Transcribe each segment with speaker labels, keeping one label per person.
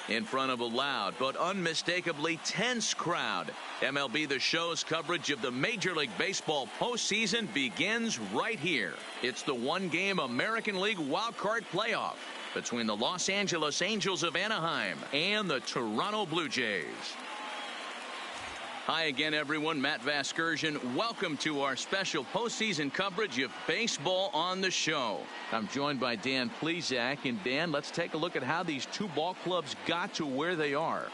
Speaker 1: in front of a loud but unmistakably tense crowd. MLB The Show's coverage of the Major League Baseball postseason begins right here. It's the one-game American League wildcard playoff between the Los Angeles Angels of Anaheim and the Toronto Blue Jays. Hi again, everyone. Matt Vasgersian. Welcome to our special postseason coverage of Baseball on the Show. I'm joined by Dan Plesac. And Dan, let's take a look at how these two ball clubs got to where they are.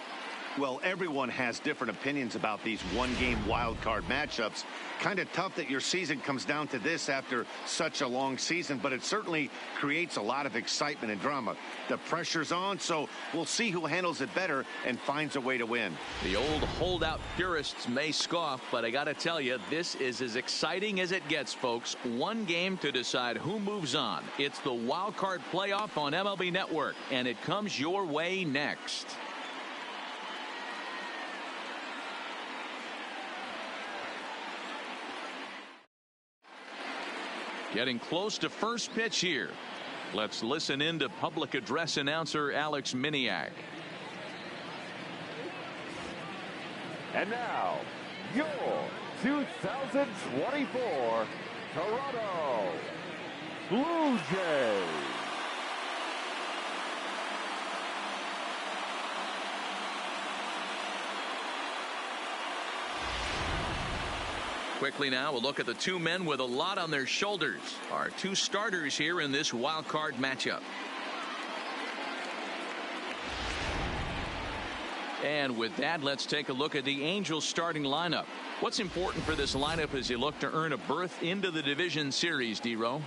Speaker 2: Well, everyone has different opinions about these one-game wild card matchups. Kind of tough that your season comes down to this after such a long season, but it certainly creates a lot of excitement and drama. The pressure's on, so we'll see who handles it better and finds a way to win.
Speaker 1: The old holdout purists may scoff, but I got to tell you, this is as exciting as it gets, folks. One game to decide who moves on. It's the wild card playoff on MLB Network, and it comes your way next. Getting close to first pitch here. Let's listen in to public address announcer Alex Miniak.
Speaker 3: And now, your 2024 Toronto Blue Jays.
Speaker 1: Quickly now, we'll look at the two men with a lot on their shoulders. Our two starters here in this wild card matchup. And with that, let's take a look at the Angels starting lineup. What's important for this lineup as you look to earn a berth into the division series, D-Row?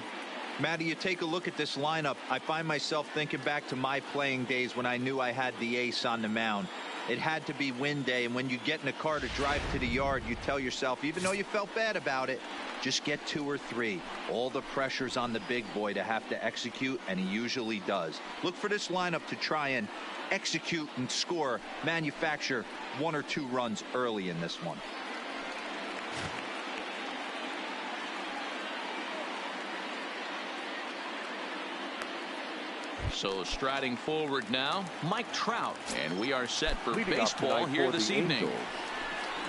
Speaker 4: Matty, you take a look at this lineup. I find myself thinking back to my playing days when I knew I had the ace on the mound. It had to be win day, and when you get in a car to drive to the yard, you tell yourself, even though you felt bad about it, just get 2 or 3. All the pressure's on the big boy to have to execute, and he usually does. Look for this lineup to try and execute and score, manufacture 1 or 2 runs early in this one.
Speaker 1: So striding forward now, Mike Trout. And we are set for
Speaker 3: Leading
Speaker 1: baseball here this evening.
Speaker 3: Angels,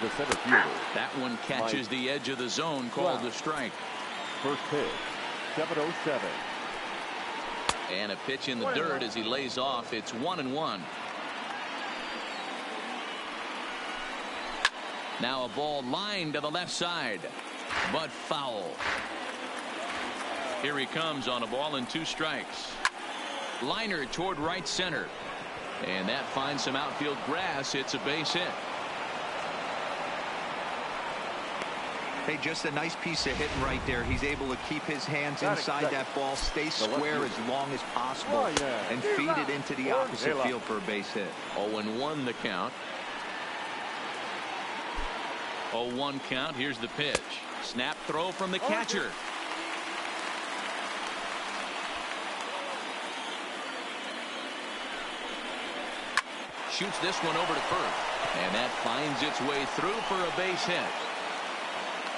Speaker 3: the center fielder.
Speaker 1: That one catches the edge of the zone, called a strike.
Speaker 3: First pitch, 7:07.
Speaker 1: And a pitch in the dirt as he lays off. It's 1-1. Now a ball lined to the left side, but foul. Here he comes on a ball and 2 strikes. Liner toward right center, and that finds some outfield grass. It's a base hit.
Speaker 4: Hey, just a nice piece of hitting right there. He's able to keep his hands inside that ball, stay square as long as possible, and feed it into the opposite field for a base hit.
Speaker 1: 0-1 the count. 0-1 count. Here's the pitch. Snap throw from the catcher. Shoots this one over to first, and that finds its way through for a base hit.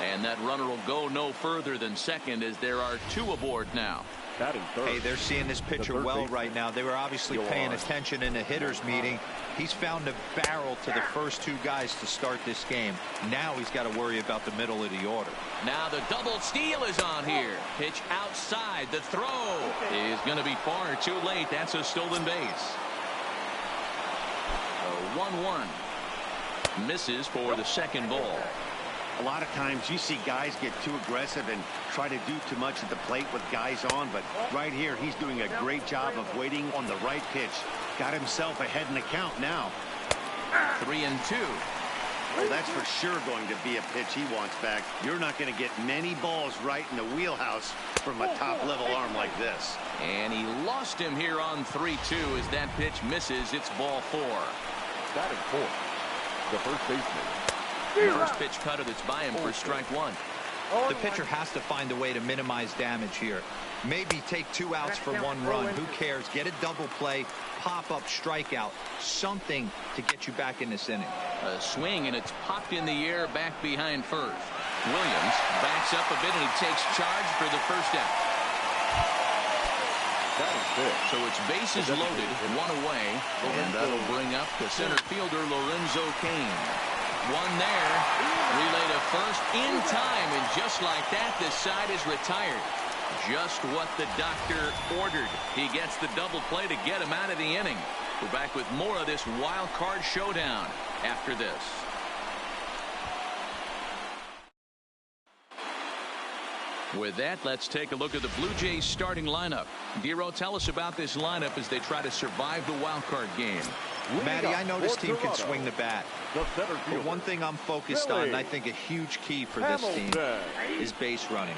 Speaker 1: And that runner will go no further than second as there are 2 aboard now.
Speaker 4: Hey, they're seeing this pitcher well right now. They were obviously paying attention in the hitters meeting. He's found a barrel to the first 2 guys to start this game. Now he's got to worry about the middle of the order.
Speaker 1: Now the double steal is on here. Pitch outside. The throw is going to be far too late. That's a stolen base. 1-1. Misses for the second ball.
Speaker 2: A lot of times you see guys get too aggressive and try to do too much at the plate with guys on, but right here he's doing a great job of waiting on the right pitch. Got himself ahead in the count now.
Speaker 1: 3-2.
Speaker 2: Well, that's for sure going to be a pitch he wants back. You're not going to get many balls right in the wheelhouse from a top-level arm like this.
Speaker 1: And he lost him here on 3-2 as that pitch misses. It's ball 4.
Speaker 3: Batting 4, the first baseman.
Speaker 1: First pitch cutter that's by him for strike 1.
Speaker 4: The pitcher has to find a way to minimize damage here. Maybe take 2 outs for 1 run. Who cares? Get a double play, pop-up strikeout, something to get you back in this inning.
Speaker 1: A swing, and it's popped in the air back behind first. Williams backs up a bit, and he takes charge for the first out. So it's bases loaded, one away, and that'll bring up the center fielder Lorenzo Cain. One there, relay to first in time, and just like that, this side is retired. Just what the doctor ordered. He gets the double play to get him out of the inning. We're back with more of this wild card showdown after this. With that, let's take a look at the Blue Jays starting lineup. Dero, tell us about this lineup as they try to survive the wild card game.
Speaker 4: Matty, I know this team can swing the bat. But one thing I'm focused on, and I think a huge key for this team, is base running.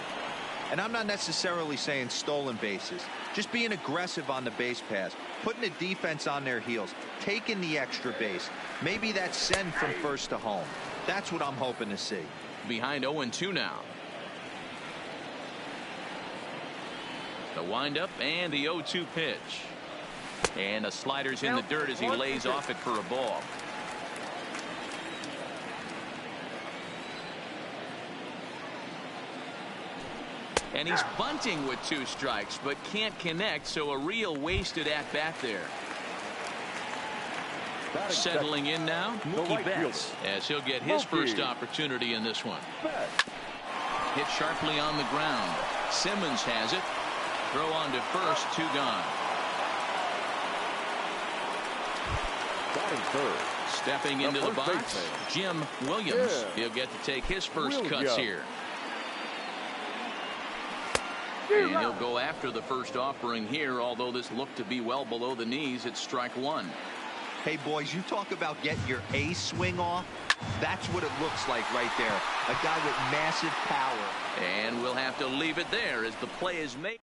Speaker 4: And I'm not necessarily saying stolen bases. Just being aggressive on the base pass, putting the defense on their heels, taking the extra base. Maybe that's send from first to home. That's what I'm hoping to see.
Speaker 1: Behind 0-2 now. The windup and the 0-2 pitch. And the slider's in the dirt as he lays off it for a ball. And he's bunting with 2 strikes, but can't connect, so a real wasted at-bat there. Settling in now, Mookie Betts, as he'll get his first opportunity in this one. Hit sharply on the ground. Simmons has it. Throw on to first, 2 gone. Stepping into the box, Jim Williams. He'll get to take his first cuts here. And he'll go after the first offering here, although this looked to be well below the knees. It's strike 1.
Speaker 4: Hey, boys, you talk about getting your A swing off. That's what it looks like right there. A guy with massive power.
Speaker 1: And we'll have to leave it there as the play is made.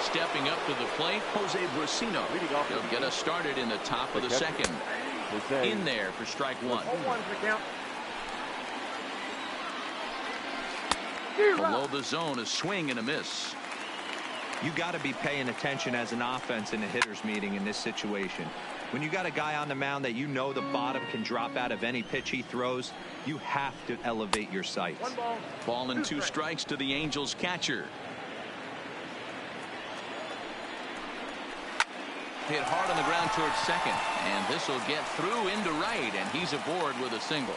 Speaker 1: Stepping up to the plate, Jose Brusino. He'll get us started in the top of the second. In there for strike 1. Below the zone, a swing and a miss.
Speaker 4: You got to be paying attention as an offense in a hitter's meeting in this situation. When you got a guy on the mound that you know the bottom can drop out of any pitch he throws, you have to elevate your sights.
Speaker 1: Ball and 2 strikes to the Angels catcher. Hit hard on the ground towards second, and this will get through into right, and he's aboard with a single.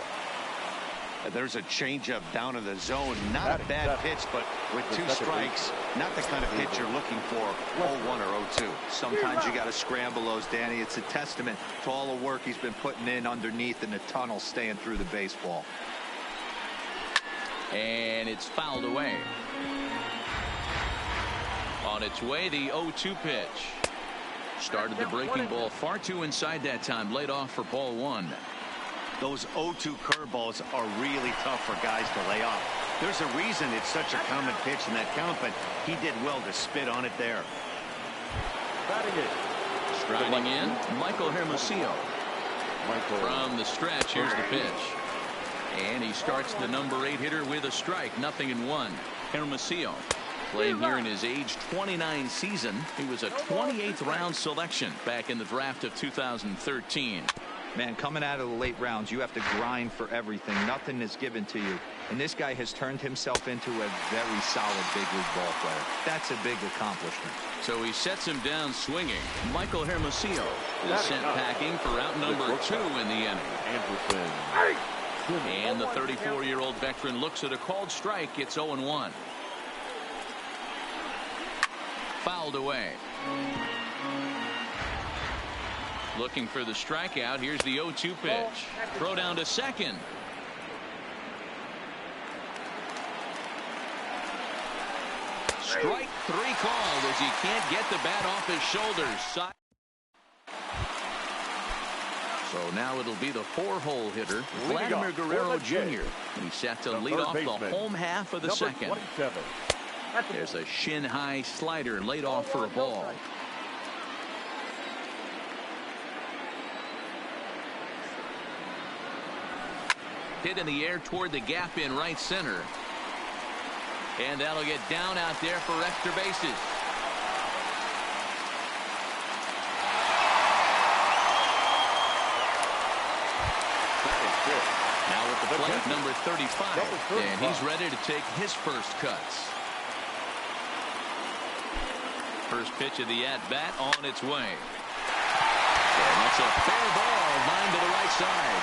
Speaker 2: There's a changeup down in the zone. Not a bad pitch, but with 2 strikes, not the kind of pitch you're looking for. 0-1 or 0-2.
Speaker 4: Sometimes you got to scramble those, Danny. It's a testament to all the work he's been putting in underneath in the tunnel, staying through the baseball.
Speaker 1: And it's fouled away. On its way, the 0-2 pitch. Started the breaking ball far too inside that time. Laid off for ball 1.
Speaker 2: Those 0-2 curveballs are really tough for guys to lay off. There's a reason it's such a common pitch in that count, but he did well to spit on it there.
Speaker 1: Striding in, Michael Hermosillo. From the stretch, here's the pitch. And he starts the number 8 hitter with a strike. 0-1. Hermosillo. Playing here in his age 29 season. He was a 28th round selection back in the draft of 2013.
Speaker 4: Man, coming out of the late rounds, you have to grind for everything. Nothing is given to you. And this guy has turned himself into a very solid big league ball player. That's a big accomplishment.
Speaker 1: So he sets him down swinging. Michael Hermosillo is sent packing for out number 2 in the inning. And the 34-year-old veteran looks at a called strike. It's 0-1. Fouled away. Looking for the strikeout. Here's the 0-2 pitch. Throw down to second. Strike 3 called as he can't get the bat off his shoulders. So now it'll be the 4-hole hitter, Vladimir Guerrero Jr. He's set to lead off the home half of the second. There's a shin-high slider laid off for a ball. Hit in the air toward the gap in right center. And that'll get down out there for extra bases. Now with the plate, number 35. And he's ready to take his first cuts. First pitch of the at-bat on its way. And that's a fair ball, line to the right side.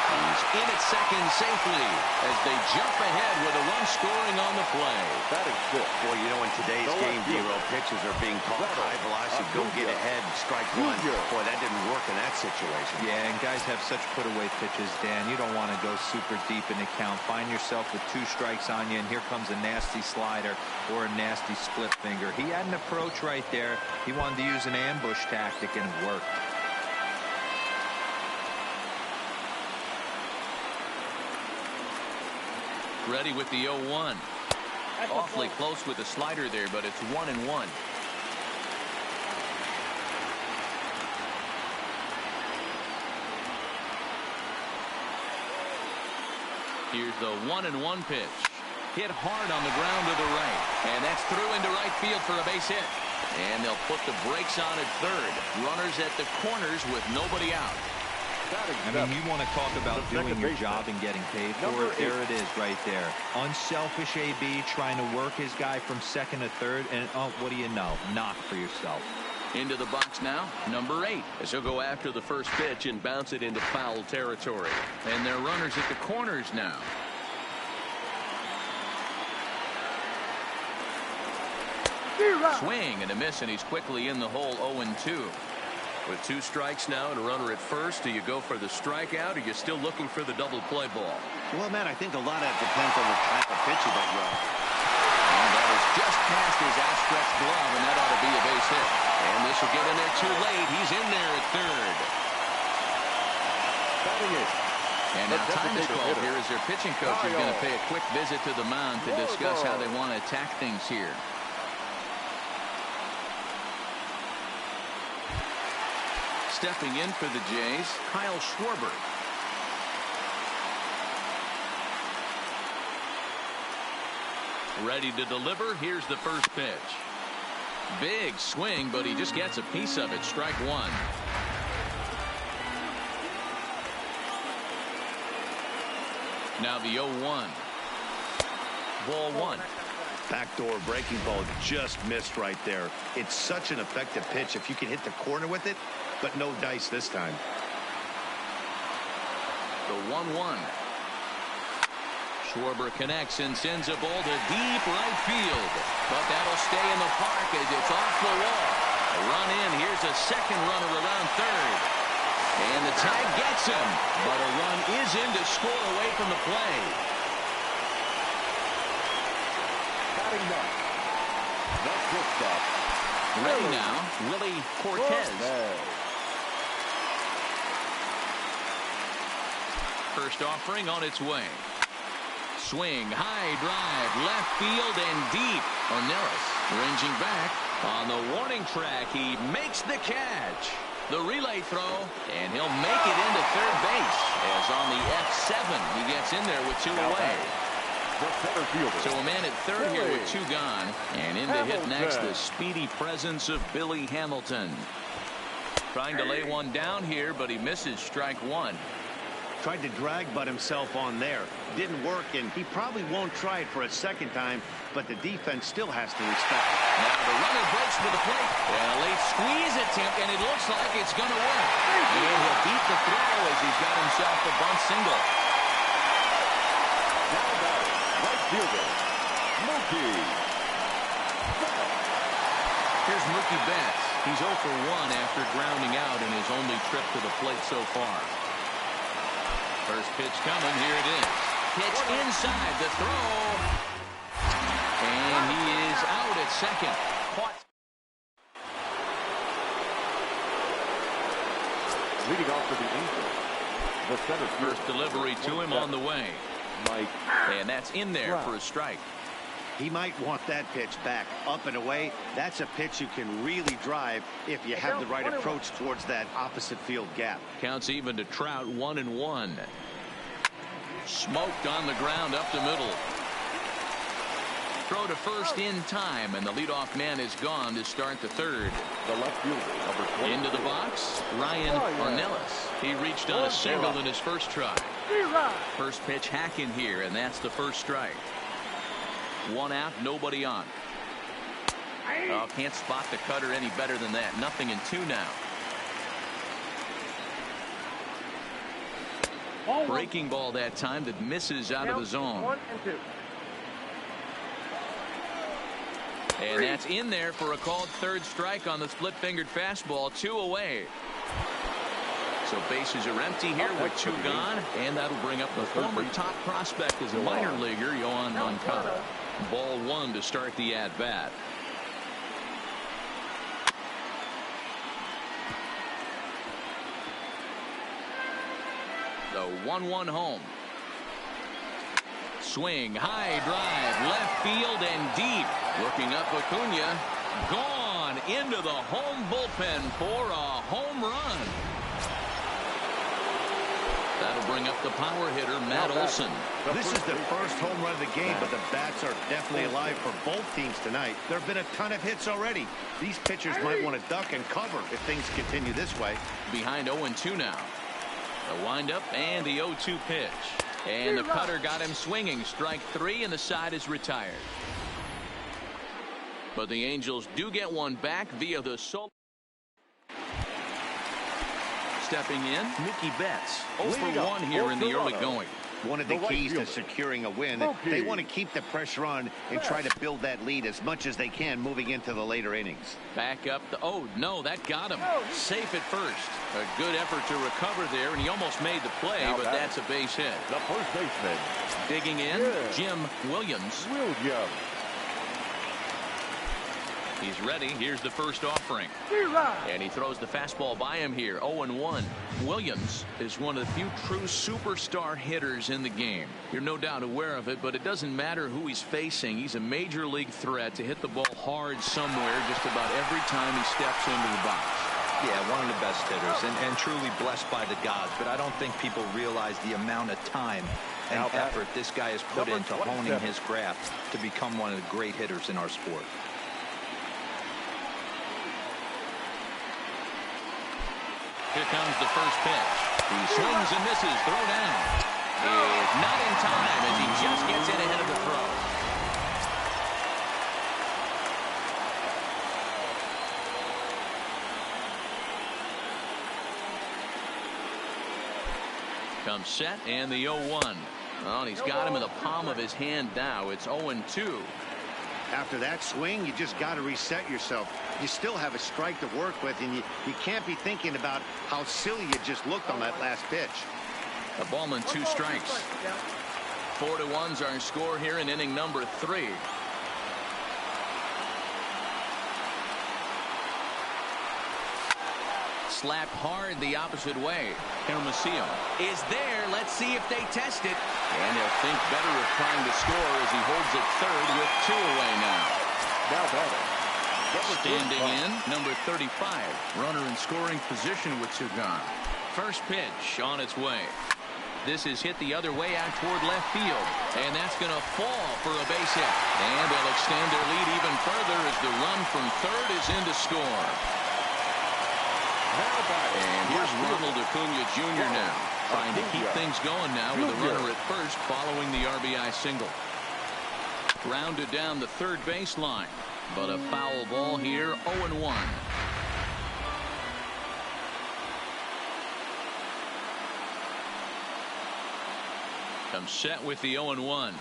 Speaker 1: He's in at second safely as they jump ahead with a run scoring on the play.
Speaker 3: That is good.
Speaker 2: Boy, you know, in today's game, Dero, pitchers are being taught high velocity, go get ahead, strike one. Boy, that didn't work in that situation.
Speaker 4: Yeah, and guys have such put-away pitches, Dan. You don't want to go super deep in the count. Find yourself with 2 strikes on you, and here comes a nasty slider or a nasty split finger. He had an approach right there. He wanted to use an ambush tactic, and it worked.
Speaker 1: Ready with the 0-1. Awfully close with the slider there, but it's 1-1. Here's the 1-1 pitch. Hit hard on the ground to the right. And that's through into right field for a base hit. And they'll put the brakes on at third. Runners at the corners with nobody out.
Speaker 4: I mean, you want to talk about doing your job and getting paid for it. There it is right there. Unselfish AB trying to work his guy from second to third. And, oh, what do you know? Knock for yourself.
Speaker 1: Into the box now, number 8. As he'll go after the first pitch and bounce it into foul territory. And they're runners at the corners now. Swing and a miss, and he's quickly in the hole. 0-2. With 2 strikes now and a runner at first, do you go for the strikeout, or are you still looking for the double play ball?
Speaker 2: Well, Matt, I think a lot of that depends on the type of pitcher that you are.
Speaker 1: And that is just past his outstretched glove, and that ought to be a base hit. And this will get in there too late. He's in there at third. And now time is called here as their pitching coach is going to pay a quick visit to the mound to discuss how they want to attack things here. Stepping in for the Jays, Kyle Schwarber. Ready to deliver. Here's the first pitch. Big swing, but he just gets a piece of it. Strike 1. Now the 0-1. Ball 1.
Speaker 2: Backdoor breaking ball just missed right there. It's such an effective pitch if you can hit the corner with it, but no dice this time.
Speaker 1: The 1-1. Schwarber connects and sends a ball to deep right field. But that'll stay in the park as it's off the wall. A run in. Here's a second runner around third. And the tag gets him. But a run is in to score away from the play. Ready now, Willie Cortez. First offering on its way. Swing, high drive, left field and deep. Ornelas ranging back on the warning track. He makes the catch. The relay throw, and he'll make it into third base. As on the F7, he gets in there with 2 away. So a man at third here with 2 gone. And in to hit next, the speedy presence of Billy Hamilton. Trying to lay one down here, but he misses strike 1.
Speaker 2: Tried to drag Bud himself on there. Didn't work, and he probably won't try it for a second time, but the defense still has to respect it.
Speaker 1: Now the runner breaks to the plate. And a late squeeze attempt, and it looks like it's going to work. And he'll beat the throw as he's got himself a bunt single.
Speaker 3: Mookie.
Speaker 1: Here's Mookie Betts. He's 0 for 1 after grounding out in his only trip to the plate so far. First pitch coming. Here it is. Pitch inside the throw. And he is out at second. Caught.
Speaker 3: Leading off for the Angels. The center
Speaker 1: First delivery to him on the way.
Speaker 3: Mike.
Speaker 1: And that's in there for a strike.
Speaker 2: He might want that pitch back, up and away. That's a pitch you can really drive if you have the right approach towards that opposite field gap.
Speaker 1: Counts even to Trout. 1-1. Smoked on the ground up the middle. Throw to first in time, and the leadoff man is gone to start the third.
Speaker 3: The left fielder, number 20.
Speaker 1: Into the box, Ryan Ornelas. He reached on a single in his first try. First pitch hacking here, and that's the first strike. One out, nobody on. Oh, can't spot the cutter any better than that. 0-2 now. Breaking ball that time that misses out of the zone.
Speaker 5: 1 and 2.
Speaker 1: And that's in there for a called third strike on the split-fingered fastball. 2 away. So bases are empty here with 2 gone, and that'll bring up the former top prospect as a minor leaguer, Yohan Moncada. Ball 1 to start the at-bat. The 1-1 home. Swing, high drive, left field and deep. Looking up, Acuna, gone into the home bullpen for a home run. That'll bring up the power hitter, Matt Olson.
Speaker 2: This is the first home run of the game, but the bats are definitely alive for both teams tonight. There have been a ton of hits already. These pitchers might want to duck and cover if things continue this way.
Speaker 1: Behind 0-2 now. The windup and the 0-2 pitch. And the cutter got him swinging. Strike 3, and the side is retired. But the Angels do get one back via the solo. Stepping in, Mookie Betts. 0 for 1 here in the early going.
Speaker 2: One of the keys to securing a win, they want to keep the pressure on and try to build that lead as much as they can moving into the later innings.
Speaker 1: Back up the, oh no, that got him. Safe at first. A good effort to recover there, and he almost made the play, but that's a base hit.
Speaker 3: The first baseman.
Speaker 1: Digging in, Jim Williams. He's ready. Here's the first offering. And he throws the fastball by him here. 0-1. Williams is one of the few true superstar hitters in the game. You're no doubt aware of it, but it doesn't matter who he's facing. He's a major league threat to hit the ball hard somewhere just about every time he steps into the box.
Speaker 4: Yeah, one of the best hitters and truly blessed by the gods, but I don't think people realize the amount of time and effort this guy has put into honing his craft to become one of the great hitters in our sport.
Speaker 1: Here comes the first pitch. He swings and misses. Throw down. Is not in time as he just gets in ahead of the throw. Comes set and the 0-1. Oh, and he's got him in the palm of his hand now. It's 0-2.
Speaker 2: After that swing, you just got to reset yourself. You still have a strike to work with, and you can't be thinking about how silly you just looked on that last pitch.
Speaker 1: A ball and 2 strikes. 4-1's our score here in inning number 3. Slapped hard the opposite way. Hermosillo is there. Let's see if they test it. And they'll think better of trying to score as he holds it third with 2 away now.
Speaker 3: Now batting.
Speaker 1: Standing in, number 35. Runner in scoring position with 2 gone. First pitch on its way. This is hit the other way out toward left field. And that's going to fall for a base hit. And they'll extend their lead even further as the run from third is in to score. And here's Ronald Acuna Jr. now, trying to keep things going now with a runner at first following the RBI single. Grounded down the third baseline, but a foul ball here, 0-1. Comes set with the 0-1.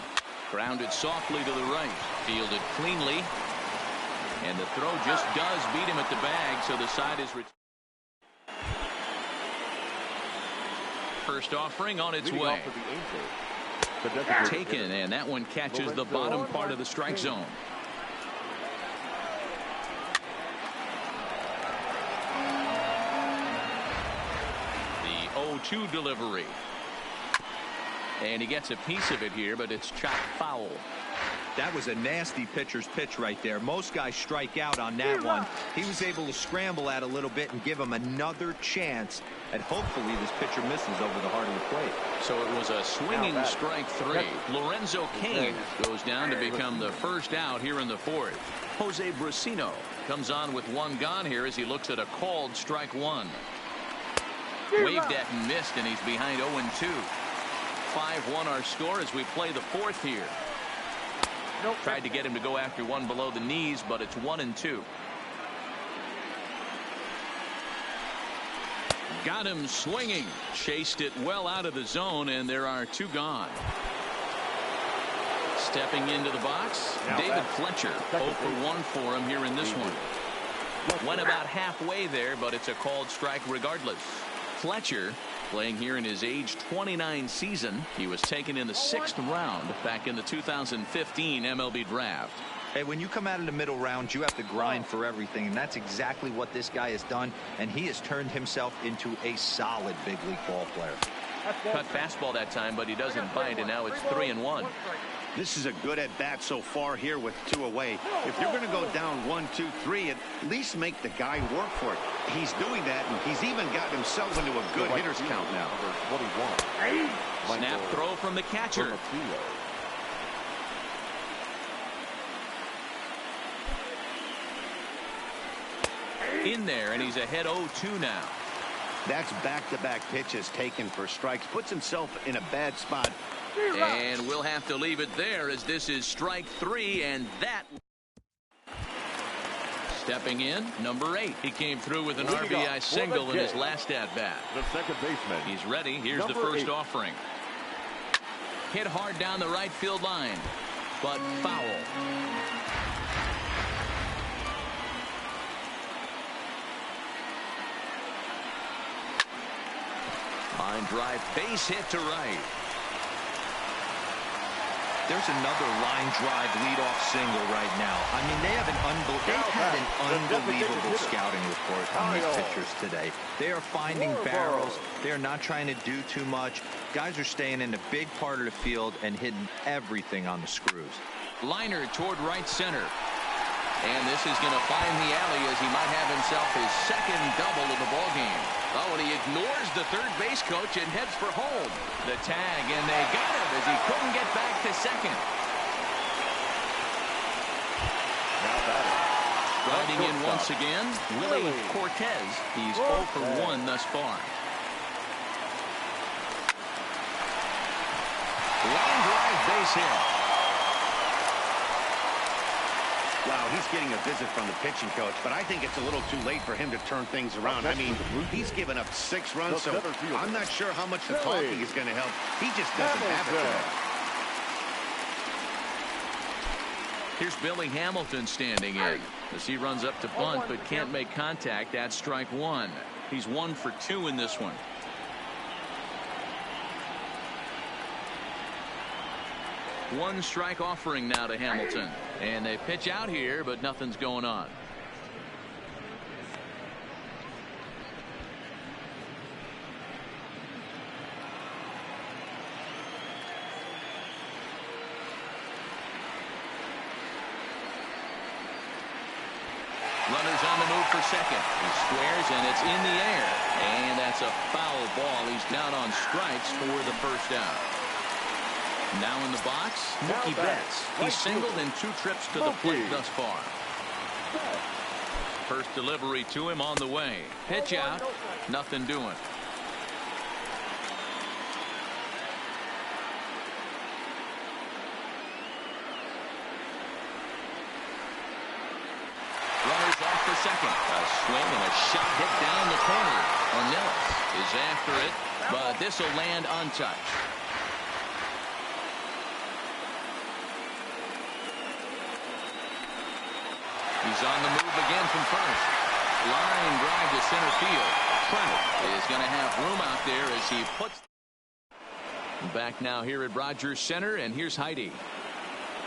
Speaker 1: Grounded softly to the right, fielded cleanly, and the throw just does beat him at the bag, so the side is retired. First offering on its way. Taken, and that one catches the bottom part of the strike zone. The 0-2 delivery. And he gets a piece of it here, but it's chopped foul.
Speaker 4: That was a nasty pitcher's pitch right there. Most guys strike out on that one. He was able to scramble at a little bit and give him another chance, and hopefully this pitcher misses over the heart of the plate.
Speaker 1: So it was a swinging strike 3. Lorenzo Cain goes down to become the first out here in the 4th. Jose Brusino comes on with 1 gone here as he looks at a called strike 1. Waved at and missed, and he's behind 0-2. 5-1 our score as we play the 4th here. Tried to get him to go after one below the knees, but it's 1-2. Got him swinging. Chased it well out of the zone, and there are 2 gone. Stepping into the box, David Fletcher. 0 for 1 for him here in this one. Went about halfway there, but it's a called strike regardless. Fletcher playing here in his age 29 season. He was taken in the 6th round back in the 2015 MLB draft.
Speaker 4: Hey, when you come out in the middle rounds, you have to grind for everything, and that's exactly what this guy has done, and he has turned himself into a solid big league ball player.
Speaker 1: Cut fastball that time, but he doesn't bite, and now it's 3-1.
Speaker 2: This is a good at bat so far here with 2 away. If you're going to go down 1, 2, 3, at least make the guy work for it. He's doing that, and he's even gotten himself into a good hitter's count now.
Speaker 1: Snap throw from the catcher. In there, and he's ahead 0-2 now.
Speaker 2: That's back-to-back pitches taken for strikes. Puts himself in a bad spot.
Speaker 1: And we'll have to leave it there as this is strike 3, and that. Stepping in, number 8. He came through with an RBI single in his last at-bat.
Speaker 3: The second baseman.
Speaker 1: He's ready. Here's the first offering. Hit hard down the right field line, but foul. Line drive, base hit to right.
Speaker 4: There's another line drive leadoff single right now. I mean, they've had an unbelievable scouting report on these pitchers today. They are finding barrels. They are not trying to do too much. Guys are staying in the big part of the field and hitting everything on the screws.
Speaker 1: Liner toward right center. And this is going to find the alley as he might have himself his second double of the ballgame. Oh, and he ignores the third base coach and heads for home. The tag, and they got him as he couldn't get back to second. Riding in once again, Willie Cortez. He's 0 for 1 thus far. Line drive base hit.
Speaker 2: Wow, he's getting a visit from the pitching coach, but I think it's a little too late for him to turn things around. I mean, he's given up 6 runs, so I'm not sure how much the talking is going to help. He just doesn't have it today.
Speaker 1: Here's Billy Hamilton standing in as he runs up to bunt but can't make contact. That's strike 1. He's 1 for 2 in this one. One strike offering now to Hamilton, and they pitch out here, but nothing's going on. Runners on the move for second. He squares, and it's in the air, and that's a foul ball. He's down on strikes for the first out. Now in the box, Mookie Betts. He singled in 2 trips to the plate thus far. First delivery to him on the way. Pitch out. Nothing doing. Runners off for second. A swing and a shot hit down the corner. Ornelas is after it, but this will land untouched. He's on the move again from first. Line drive to center field. Trent is going to have room out there as he puts. Back now here at Rogers Center, and here's Heidi.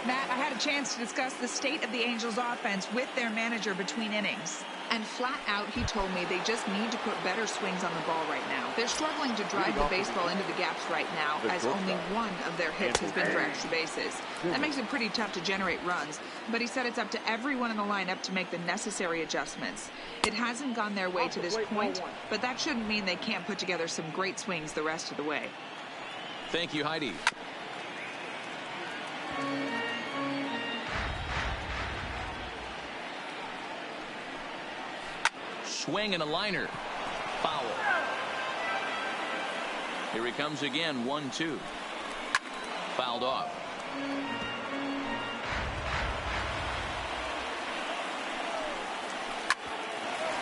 Speaker 5: Matt, I had a chance to discuss the state of the Angels offense with their manager between innings. And flat out, he told me they just need to put better swings on the ball right now. They're struggling to drive the baseball into the gaps right now, as only one of their hits has been for extra bases. That makes it pretty tough to generate runs, but he said it's up to everyone in the lineup to make the necessary adjustments. It hasn't gone their way to this point, but that shouldn't mean they can't put together some great swings the rest of the way.
Speaker 1: Thank you, Heidi. Swing and a liner. Foul. Here he comes again, 1-2. Fouled off.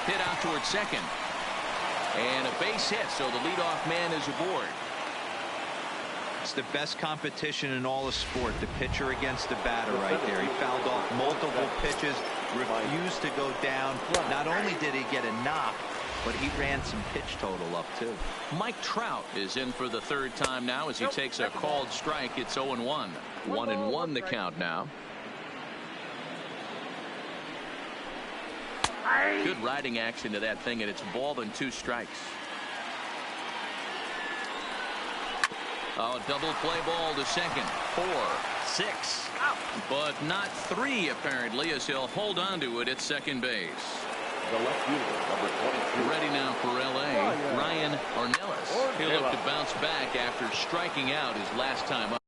Speaker 1: hit out towards second. And a base hit, so the leadoff man is aboard.
Speaker 4: It's the best competition in all of sport, the pitcher against the batter right there. He fouled off multiple pitches, refused to go down. Not only did he get a knock, but he ran some pitch total up too.
Speaker 1: Mike Trout is in for the third time now as he takes a called strike. It's 0-1. 1-1 the count now. Good riding action to that thing, and it's ball and 2 strikes. Oh, double play ball to second. 4, 6, but not 3 apparently, as he'll hold on to it at second base.
Speaker 3: The left fielder, number 22.
Speaker 1: Ready now for L.A., Ryan Ornelas. He'll look to bounce back after striking out his last time up.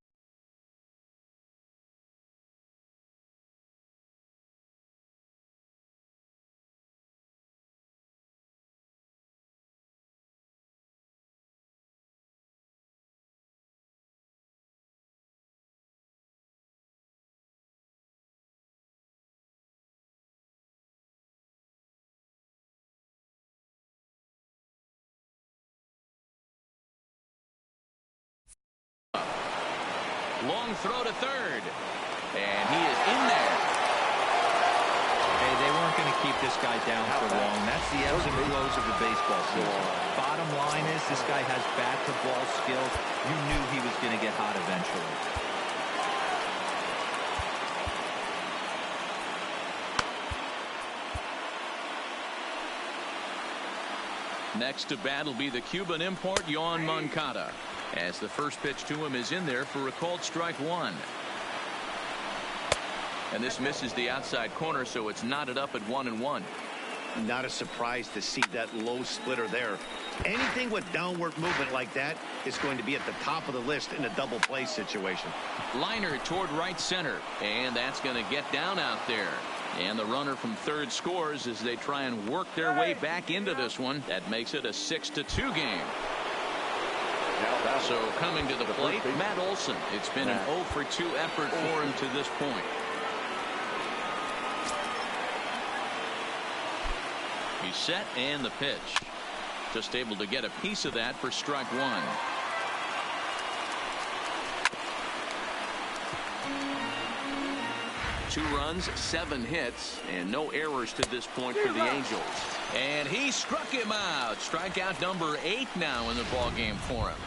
Speaker 1: Long throw to third, and he is in there.
Speaker 4: Hey, they weren't going to keep this guy down for long. That's the ebbs and flows of the baseball season. Bottom line is this guy has bat-to-ball skills. You knew he was going to get hot eventually.
Speaker 1: Next to bat will be the Cuban import, Yoan Moncada, as the first pitch to him is in there for a called strike 1. And this misses the outside corner, so it's knotted up at 1-1.
Speaker 2: Not a surprise to see that low splitter there. Anything with downward movement like that is going to be at the top of the list in a double play situation.
Speaker 1: Liner toward right center, and that's going to get down out there. And the runner from third scores as they try and work their way back into this one. That makes it a 6-2 game. So coming to the plate, Matt Olson. It's been an 0-for-2 effort for him to this point. He's set, and the pitch. Just able to get a piece of that for strike 1. Two runs, 7 hits, and no errors to this point for the Angels. And he struck him out. Strikeout number 8 now in the ballgame for him.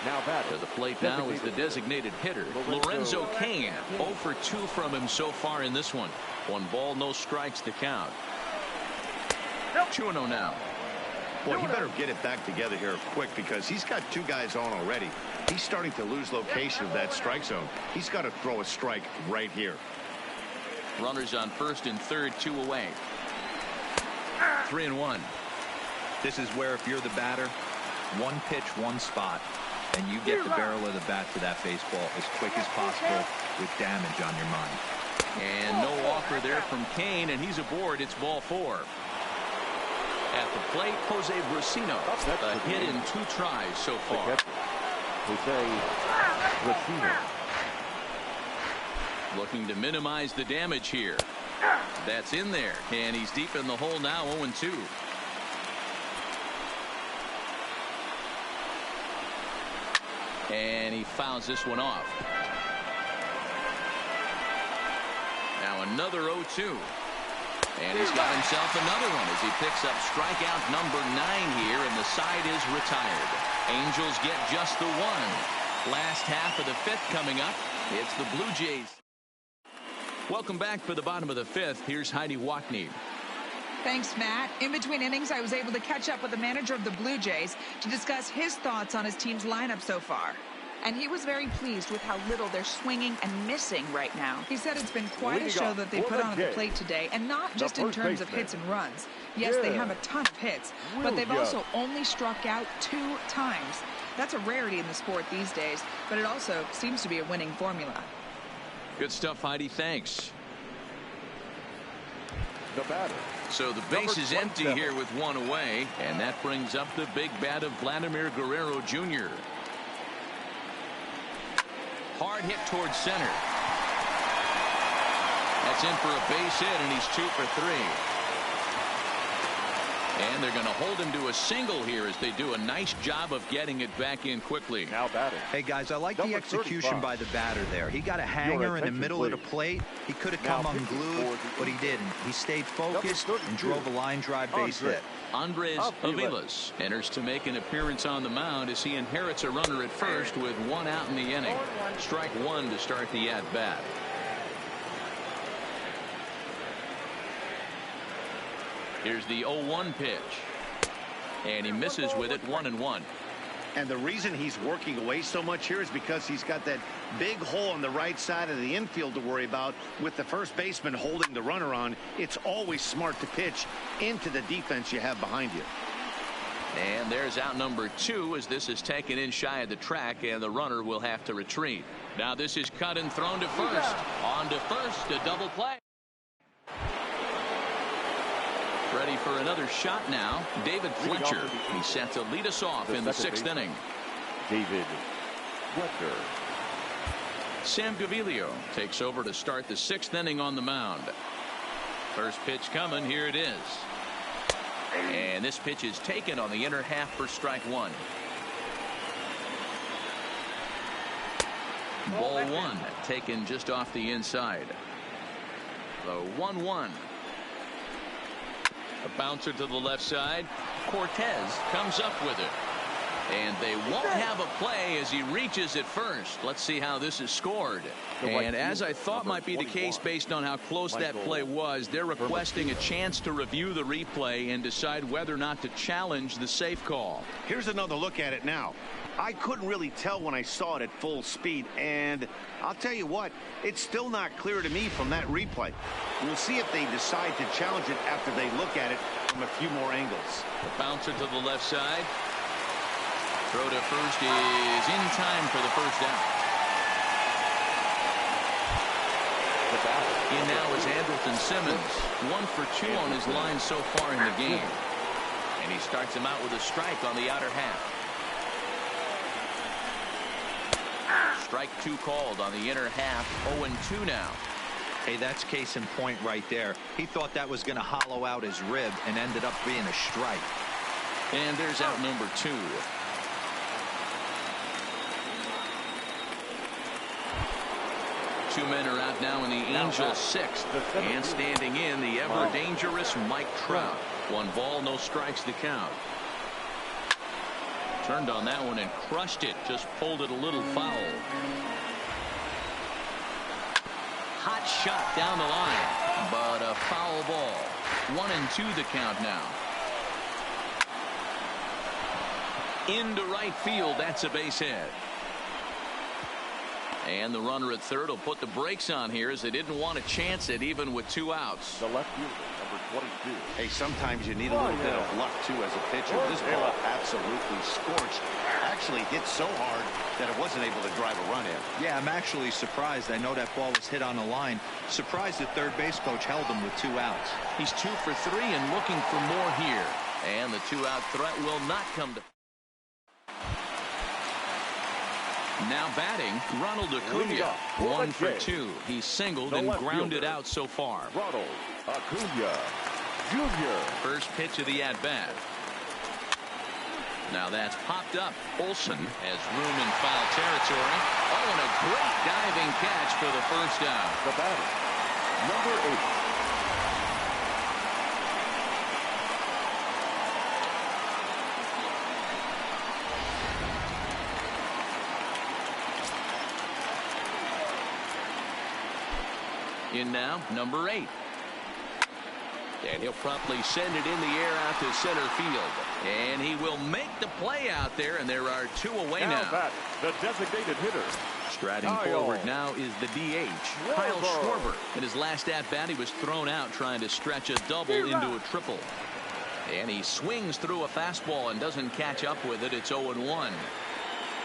Speaker 3: Now batter.
Speaker 1: To the plate now is the designated hitter, Lorenzo Cain. 0-for-2 from him so far in this one. 1 ball, no strikes to count. 2-0 now.
Speaker 2: Boy, he better get it back together here quick because he's got 2 guys on already. He's starting to lose location of that strike zone. He's got to throw a strike right here.
Speaker 1: Runners on first and third, 2 away. 3-1.
Speaker 4: This is where if you're the batter, 1 pitch, 1 spot, and you get the barrel of the bat to that baseball as quick as possible with damage on your mind.
Speaker 1: And no offer there from Cain, and he's aboard. It's ball 4. At the plate, Jose Brasino. A hit in 2 tries so far.
Speaker 3: Jose Brasino.
Speaker 1: Looking to minimize the damage here. That's in there, and he's deep in the hole now, 0-2. And he fouls this one off. Now another 0-2. And he's got himself another one as he picks up strikeout number 9 here, and the side is retired. Angels get just the 1. Last half of the 5th coming up. It's the Blue Jays. Welcome back for the bottom of the 5th. Here's Heidi Watney.
Speaker 5: Thanks, Matt. In between innings, I was able to catch up with the manager of the Blue Jays to discuss his thoughts on his team's lineup so far. And he was very pleased with how little they're swinging and missing right now. He said it's been quite a show that they put on at the plate today, and not just in terms of hits and runs. Yes, they have a ton of hits, but they've also only struck out 2 times. That's a rarity in the sport these days, but it also seems to be a winning formula.
Speaker 1: Good stuff, Heidi. Thanks.
Speaker 3: The batter.
Speaker 1: So the base is empty here with 1 away, and that brings up the big bat of Vladimir Guerrero Jr. Hard hit towards center. That's in for a base hit, and he's 2 for 3. And they're going to hold him to a single here as they do a nice job of getting it back in quickly.
Speaker 3: Now batting.
Speaker 4: Hey, guys, I like the execution by the batter there. He got a hanger in the middle of the plate. He could have come unglued, but he didn't. He stayed focused and drove a line drive base hit.
Speaker 1: Andres Aviles enters to make an appearance on the mound as he inherits a runner at first with one out in the inning. Strike one to start the at-bat. Here's the 0-1 pitch. And he misses with it, 1-1.
Speaker 2: And the reason he's working away so much here is because he's got that big hole on the right side of the infield to worry about. With the first baseman holding the runner on, it's always smart to pitch into the defense you have behind you.
Speaker 1: And there's out number 2 as this is taken in shy of the track, and the runner will have to retreat. Now this is cut and thrown to first. On to first, a double play. Ready for another shot now. David Fletcher. He's set to lead us off in the 6th inning.
Speaker 3: David Fletcher.
Speaker 1: Sam Gaviglio takes over to start the 6th inning on the mound. First pitch coming. Here it is. And this pitch is taken on the inner half for strike one. Ball one taken just off the inside. The 1-1. A bouncer to the left side. Cortez comes up with it. And they won't have a play as he reaches at first. Let's see how this is scored. And as I thought might be the case based on how close that play was, they're requesting a chance to review the replay and decide whether or not to challenge the safe call.
Speaker 2: Here's another look at it now. I couldn't really tell when I saw it at full speed, and I'll tell you what, it's still not clear to me from that replay. We'll see if they decide to challenge it after they look at it from a few more angles.
Speaker 1: The bouncer to the left side. Throw to first is in time for the first out. In now is Andrelton Simmons. 1 for 2 on his line so far in the game. And he starts him out with a strike on the outer half. Strike 2 called on the inner half. 0-2 now.
Speaker 4: Hey, that's case in point right there. He thought that was going to hollow out his rib and ended up being a strike.
Speaker 1: And there's out number 2. Two men are out now in the Angels' 6th. And standing in, the ever-dangerous Mike Trout. 1 ball, no strikes to count. Turned on that one and crushed it. Just pulled it a little foul. Hot shot down the line. But a foul ball. 1-2 the count now. Into right field. That's a base hit. And the runner at third will put the brakes on here as they didn't want to chance it even with 2 outs.
Speaker 3: The left fielder, number 22.
Speaker 2: Hey, sometimes you need a little bit of luck, too, as a pitcher. This ball absolutely scorched. Actually hit so hard that it wasn't able to drive a run in.
Speaker 4: Yeah, I'm actually surprised. I know that ball was hit on the line. Surprised the third base coach held him with 2 outs.
Speaker 1: He's 2 for 3 and looking for more here. And the 2-out threat will not come to. Now batting, Ronald Acuna. 1 for 2. He's singled and grounded out so far.
Speaker 3: Ronald Acuna Jr.
Speaker 1: First pitch of the at-bat. Now that's popped up. Olsen has room in foul territory. Oh, and a great diving catch for the first out.
Speaker 3: The batter, number 8.
Speaker 1: In now, number 8. And he'll promptly send it in the air out to center field. And he will make the play out there, and there are 2 away now.
Speaker 3: Back, the designated hitter.
Speaker 1: Striding forward now is the DH, Kyle Schwarber. In his last at-bat, he was thrown out trying to stretch a double into a triple. And he swings through a fastball and doesn't catch up with it. It's 0-1.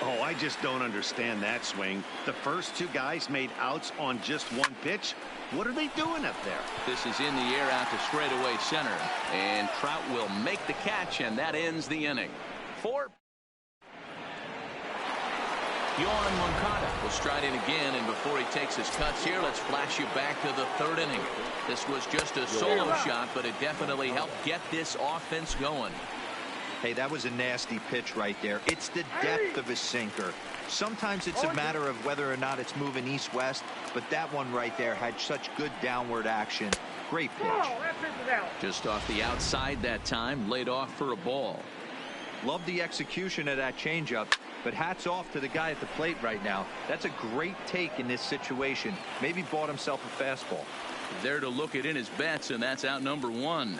Speaker 2: Oh, I just don't understand that swing. The first 2 guys made outs on just 1 pitch. What are they doing up there?
Speaker 1: This is in the air out to straightaway center. And Trout will make the catch, and that ends the inning. 4. Yohan Moncada We'll stride in again, and before he takes his cuts here, let's flash you back to the third inning. This was just a solo shot, but it definitely helped get this offense going.
Speaker 4: Hey, that was a nasty pitch right there. It's the depth of his sinker. Sometimes it's a matter of whether or not it's moving east-west, but that one right there had such good downward action. Great pitch.
Speaker 1: Just off the outside that time, laid off for a ball.
Speaker 4: Love the execution of that changeup, but hats off to the guy at the plate right now. That's a great take in this situation. Maybe bought himself a fastball.
Speaker 1: There to look it in his bets, and that's out number one.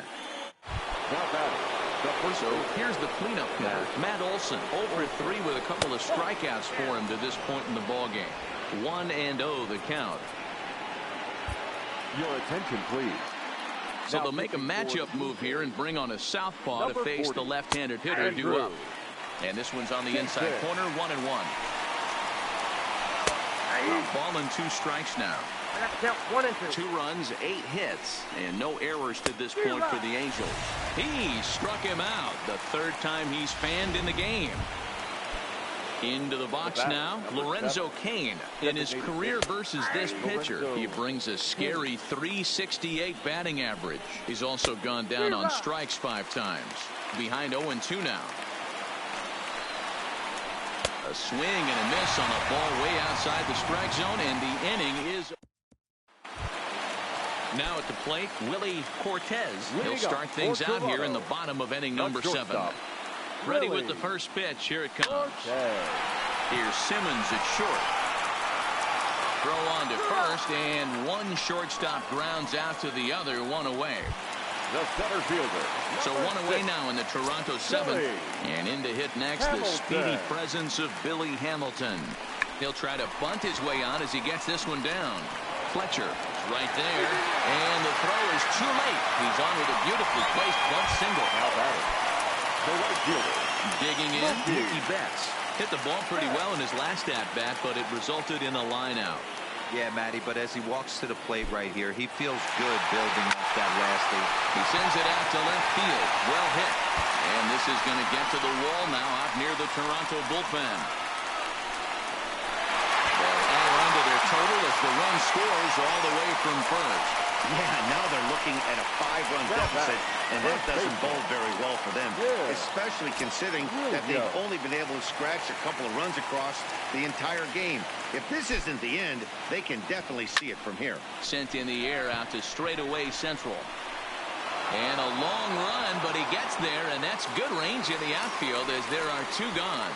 Speaker 1: So here's the cleanup guy, Matt Olson, over 3 with a couple of strikeouts for him to this point in the ballgame. 1-0 the count.
Speaker 3: Your attention, please.
Speaker 1: So they'll make a matchup move here and bring on a southpaw to face the left-handed hitter due up. And this one's on the inside corner, 1-1. Ball and 2 strikes now. 2 runs, 8 hits, and no errors to this point for the Angels. He struck him out, the 3rd time he's fanned in the game. Into the box now, Lorenzo Cain. In his career versus this pitcher, he brings a scary .368 batting average. He's also gone down on strikes 5 times. Behind 0-2 now. A swing and a miss on a ball way outside the strike zone, and the inning is... Now at the plate, Willie Cortez. He'll start things out here in the bottom of inning number 7. Ready with the first pitch. Here it comes. Here's Simmons at short. Throw on to first, and one shortstop grounds out to the other, 1 away.
Speaker 3: The center fielder.
Speaker 1: So 1 away now in the Toronto 7th. And in to hit next, the speedy presence of Billy Hamilton. He'll try to bunt his way on as he gets this one down. Fletcher right there, and the throw is too late. He's on with a beautifully placed bunt single.
Speaker 3: How about it? The right fielder.
Speaker 1: Digging in, Mookie Betts. Hit the ball pretty well in his last at-bat, but it resulted in a line-out.
Speaker 4: Yeah, Matty, but as he walks to the plate right here, he feels good building up that last lead.
Speaker 1: He sends it out to left field. Well hit. And this is going to get to the wall now out near the Toronto bullpen. They'll add on to their total as the run scores all the way from first.
Speaker 2: Yeah, now they're looking at a 5-run deficit, and that doesn't bode very well for them, especially considering that they've only been able to scratch a couple of runs across the entire game. If this isn't the end, they can definitely see it from here.
Speaker 1: Sent in the air out to straightaway central. And a long run, but he gets there, and that's good range in the outfield as there are 2 gone.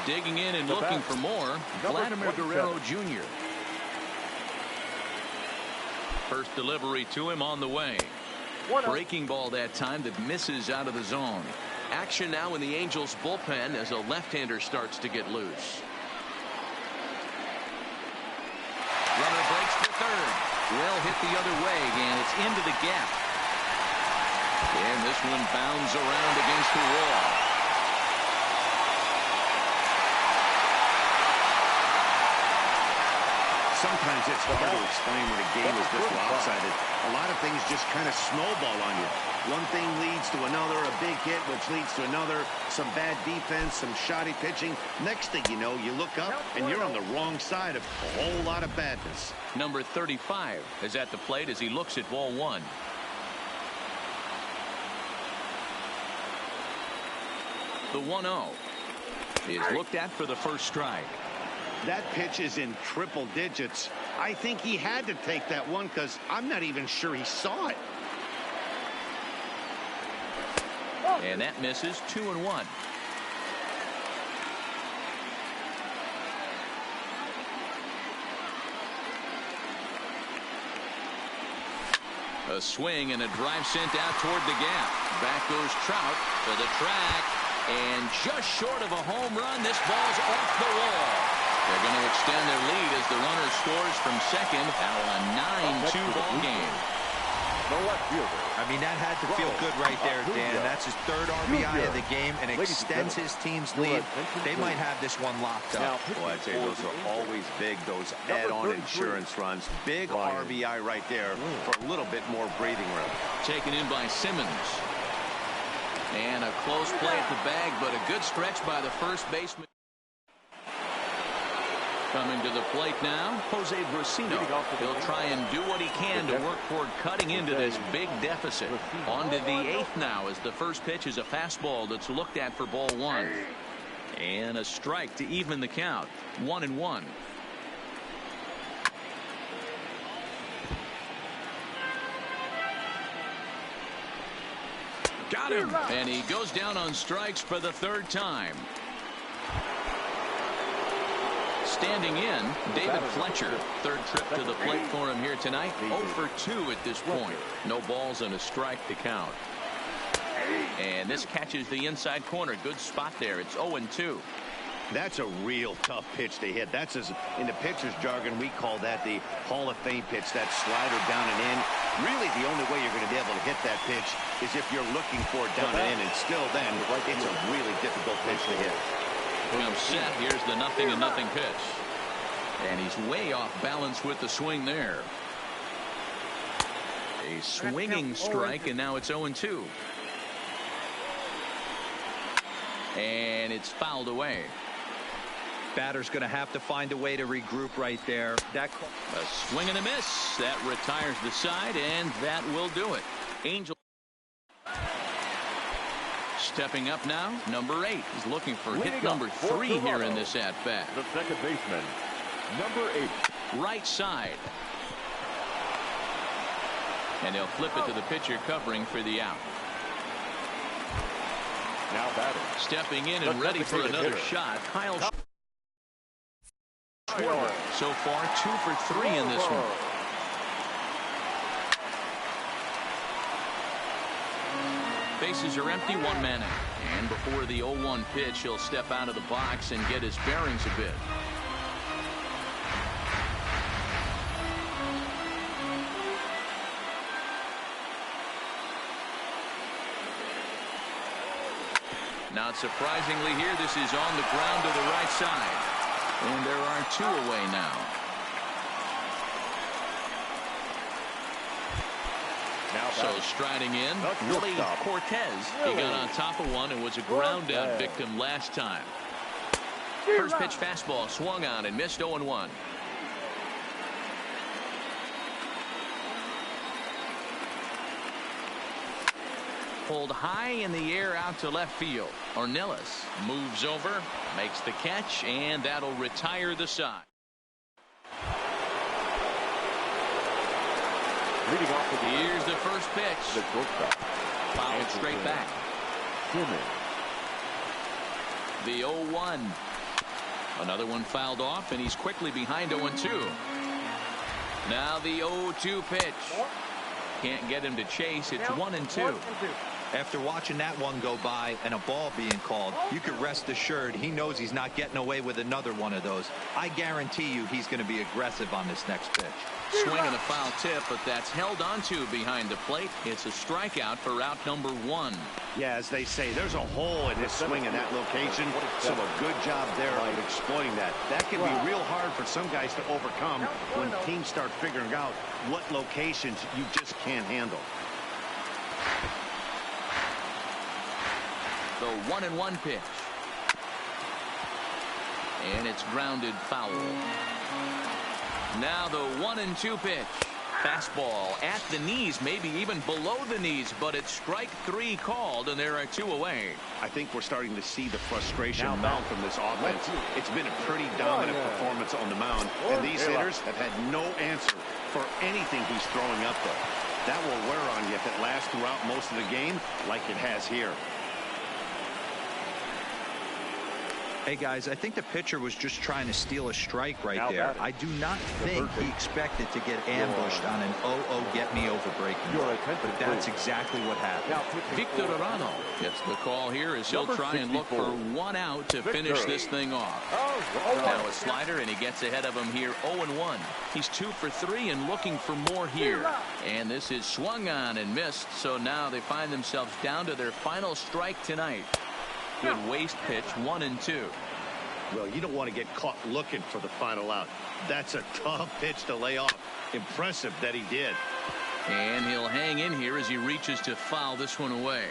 Speaker 1: Digging in and looking for more, Vladimir Guerrero Jr. First delivery to him on the way. Breaking ball that time that misses out of the zone. Action now in the Angels bullpen as a left-hander starts to get loose. Runner breaks for third. Well hit the other way, and it's into the gap. And this one bounds around against the wall.
Speaker 2: Sometimes it's hard to explain when a game is this lopsided. A lot of things just kind of snowball on you. One thing leads to another, a big hit, which leads to another, some bad defense, some shoddy pitching. Next thing you know, you look up and you're on the wrong side of a whole lot of badness.
Speaker 1: Number 35 is at the plate as he looks at ball 1. The 1-0 is looked at for the first strike.
Speaker 2: That pitch is in triple digits. I think he had to take that one because I'm not even sure he saw it.
Speaker 1: And that misses. 2-1. A swing and a drive sent out toward the gap. Back goes Trout to the track. And just short of a home run, this ball's off the wall. They're going to extend their lead as the runner scores from second. Now a 9-2 ball game.
Speaker 4: I mean, that had to feel good right there, Dan. That's his 3rd RBI of the game and extends his team's lead. They might have this one locked up.
Speaker 2: Boy, I'd say those are always big, those add-on insurance runs. Big RBI right there for a little bit more breathing room.
Speaker 1: Taken in by Simmons. And a close play at the bag, but a good stretch by the first baseman. Coming to the plate now, Jose Brusino. He'll try and do what he can to work toward cutting into this big deficit. On to the 8th now, as the first pitch is a fastball that's looked at for ball 1. And a strike to even the count. 1-1. Got him. And he goes down on strikes for the 3rd time. Standing in, David Fletcher. 3rd trip to the plate for him here tonight. 0 for 2 at this point. No balls and a strike to count. And this catches the inside corner. Good spot there. It's 0-2.
Speaker 2: That's a real tough pitch to hit. That's, as in the pitcher's jargon, we call that the Hall of Fame pitch, that slider down and in. Really, the only way you're going to be able to hit that pitch is if you're looking for it down and in, and still then, it's a really difficult pitch to hit.
Speaker 1: Comes set. Here's the 0-0 pitch. And he's way off balance with the swing there. A swinging strike, and now it's 0-2. And it's fouled away.
Speaker 4: Batter's going to have to find a way to regroup right there.
Speaker 1: A swing and a miss. That retires the side, and that will do it. Angel stepping up now. Number 8 is looking for hit number 3 here in this at-bat.
Speaker 3: The second baseman, number 8.
Speaker 1: Right side. And he'll flip it to the pitcher covering for the out.
Speaker 3: Now batting.
Speaker 1: Stepping in and ready for another shot. Kyle. So far, 2 for 3 in this one. Bases are empty, 1 man out. And before the 0-1 pitch, he'll step out of the box and get his bearings a bit. Not surprisingly here, this is on the ground to the right side. And there are 2 away now. So striding in, Willie Cortez. He got on top of one and was a ground out victim last time. First pitch fastball swung on and missed. 0-1. Pulled high in the air out to left field. Ornelas moves over, makes the catch, and that'll retire the side. Here's the first pitch. Fouled straight back. The 0-1. Another one fouled off, and he's quickly behind 0-2. Now the 0-2 pitch. Can't get him to chase. It's 1-2.
Speaker 4: After watching that one go by and a ball being called, you could rest assured he knows he's not getting away with another one of those. I guarantee you he's going to be aggressive on this next pitch.
Speaker 1: Swing and a foul tip, but that's held onto behind the plate. It's a strikeout for out number 1.
Speaker 2: Yeah, as they say, there's a hole in this swing in that location, so a good job there of exploiting that. That can be real hard for some guys to overcome when teams start figuring out what locations you just can't handle.
Speaker 1: The 1-1 pitch. And it's grounded foul. Now the 1-2 pitch. Fastball at the knees, maybe even below the knees, but it's strike 3 called, and there are 2 away.
Speaker 2: I think we're starting to see the frustration mount from this offense. It's been a pretty dominant performance on the mound, and these hitters have had no answer for anything he's throwing up there. That will wear on you if it lasts throughout most of the game like it has here.
Speaker 4: Hey, guys, I think the pitcher was just trying to steal a strike right there. I do not think he expected to get ambushed on an 0-0 get-me-over breaking ball, but that's exactly what happened.
Speaker 1: Victor Arano gets the call here as he'll try and look for 1 out to finish this thing off. Now a slider, and he gets ahead of him here 0-1. He's 2 for 3 and looking for more here. And this is swung on and missed, so now they find themselves down to their final strike tonight. Good waste pitch, 1-2.
Speaker 2: Well, you don't want to get caught looking for the final out. That's a tough pitch to lay off. Impressive that he did.
Speaker 1: And he'll hang in here as he reaches to foul this one away.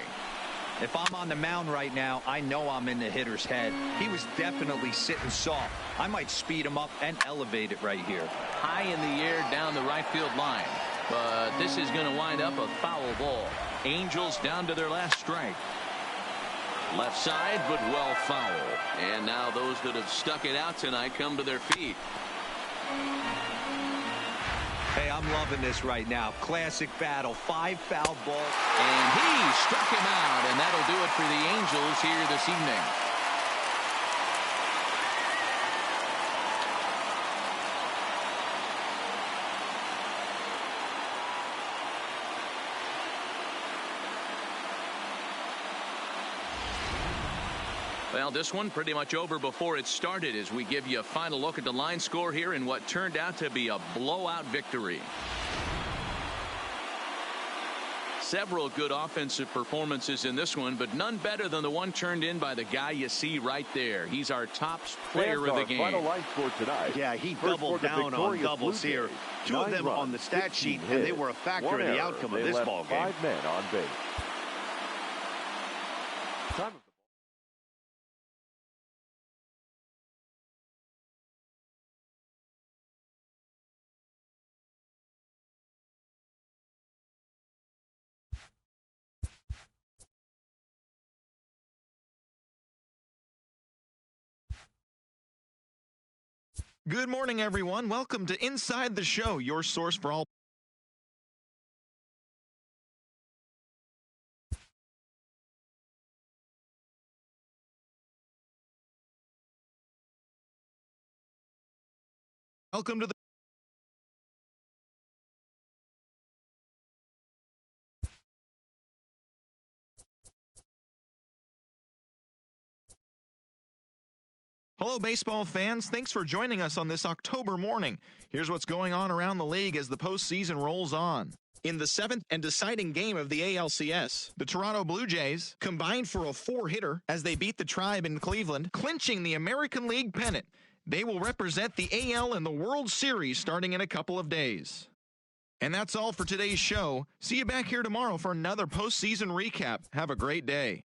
Speaker 4: If I'm on the mound right now, I know I'm in the hitter's head. He was definitely sitting soft. I might speed him up and elevate it right here.
Speaker 1: High in the air down the right field line. But this is going to wind up a foul ball. Angels down to their last strike. Left side, but well foul. And now those that have stuck it out tonight come to their feet.
Speaker 4: Hey, I'm loving this right now. Classic battle. 5 foul balls.
Speaker 1: And he struck him out, and that'll do it for the Angels here this evening. Well, this one pretty much over before it started as we give you a final look at the line score here in what turned out to be a blowout victory. Several good offensive performances in this one, but none better than the one turned in by the guy you see right there. He's our top player of the game.
Speaker 3: Final line score tonight.
Speaker 2: Yeah, he doubled down on doubles here. 2 of them on the stat sheet, and they were a factor in the outcome of this ball game.
Speaker 3: 5 men on base. Time of
Speaker 6: Good morning, everyone. Welcome to Inside the Show, your source for all. Welcome to the. Hello, baseball fans. Thanks for joining us on this October morning. Here's what's going on around the league as the postseason rolls on. In the 7th and deciding game of the ALCS, the Toronto Blue Jays combined for a 4-hitter as they beat the Tribe in Cleveland, clinching the American League pennant. They will represent the AL in the World Series starting in a couple of days. And that's all for today's show. See you back here tomorrow for another postseason recap. Have a great day.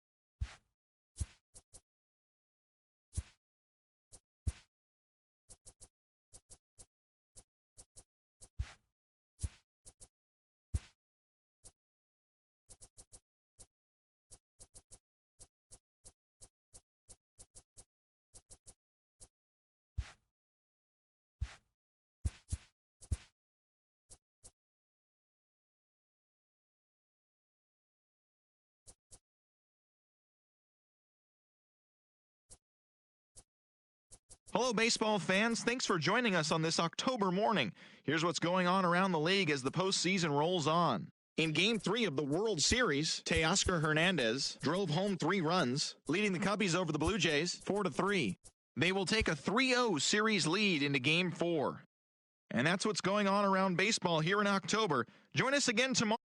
Speaker 6: Hello, baseball fans. Thanks for joining us on this October morning. Here's what's going on around the league as the postseason rolls on. In Game 3 of the World Series, Teoscar Hernandez drove home 3 runs, leading the Cubbies over the Blue Jays 4-3. They will take a 3-0 series lead into Game 4. And that's what's going on around baseball here in October. Join us again tomorrow.